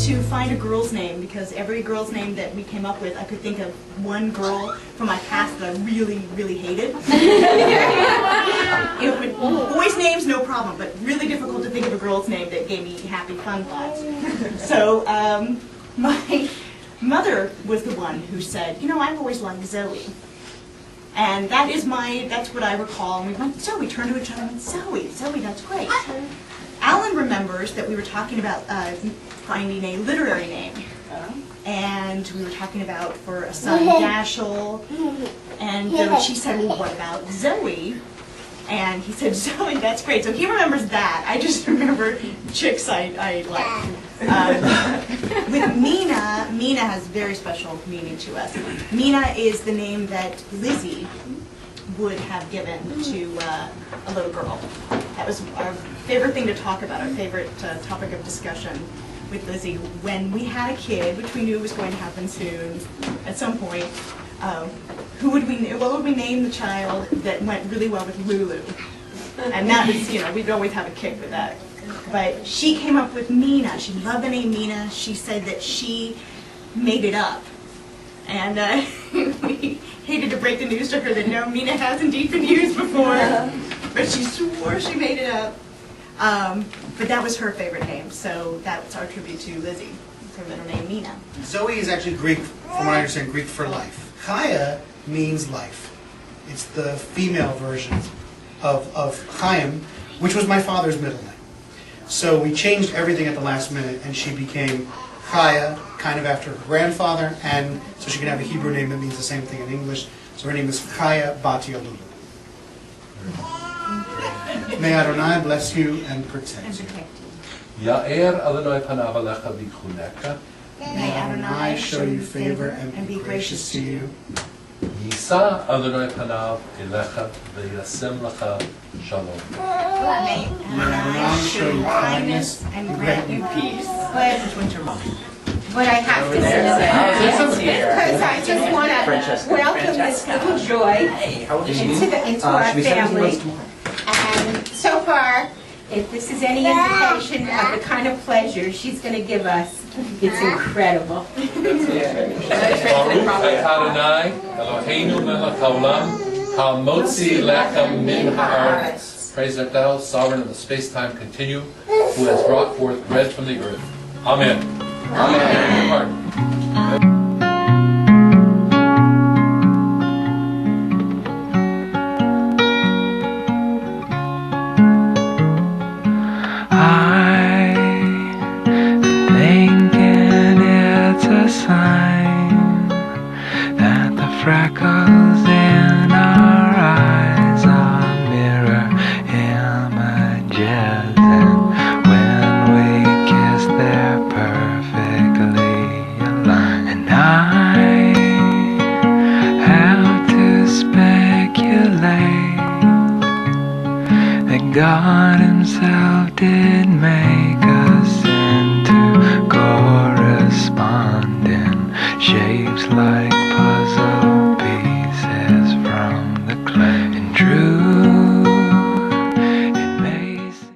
to find a girl's name, because every girl's name that we came up with, I could think of one girl from my past that I really, really hated. Boys' names, no problem, but really difficult to think of a girl's name that gave me happy, fun thoughts. So my mother was the one who said, you know, I've always liked Zoe. And that's what I recall. And we went, Zoe, turned to each other and went, Zoe, that's great. Alan remembers that we were talking about finding a literary name. And we were talking about for a son, Dashiell. And she said, well, what about Zoe? And he said, Zoe, that's great. So he remembers that. I just remember chicks I like. With Mina has very special meaning to us. Mina is the name that Lizzie would have given to a little girl. That was our favorite thing to talk about, our favorite topic of discussion with Lizzie. When we had a kid, which we knew was going to happen soon, at some point, what would we name the child that went really well with Lulu? And that was, you know, we'd always have a kick with that. But she came up with Mina. She loved the name Mina. She said that she made it up. And we hated to break the news to her that no, Mina has indeed been used before. But she swore she made it up. But that was her favorite name, so that's our tribute to Lizzie, her middle name Mina. Zoe is actually Greek, from what I understand, Greek for life. Chaya means life. It's the female version of Chaim, which was my father's middle name. So we changed everything at the last minute, and she became Chaya, kind of after her grandfather, and so she can have a Hebrew name that means the same thing in English. So her name is Chaya Sparkylulu. May Adonai bless you and protect you. Ya'er Adonai panav alecha v'yichuneka. May Adonai show you favor and be gracious to you. Yisa Adonai panav elecha v'yasem lecha shalom. May Adonai show you kindness and grant you peace. What I have to say, because I just want to welcome this little joy into our family. And so far, if this is any indication of the kind of pleasure she's going to give us, it's incredible. Baruch Adonai Eloheinu melech haolam hamotzi lechem min haaretz. Praise that thou, sovereign of the space-time continue, who has brought forth bread from the earth. Amen. Amen. Freckles in our eyes are mirror images, and when we kiss they're perfectly aligned. And I have to speculate that God himself did make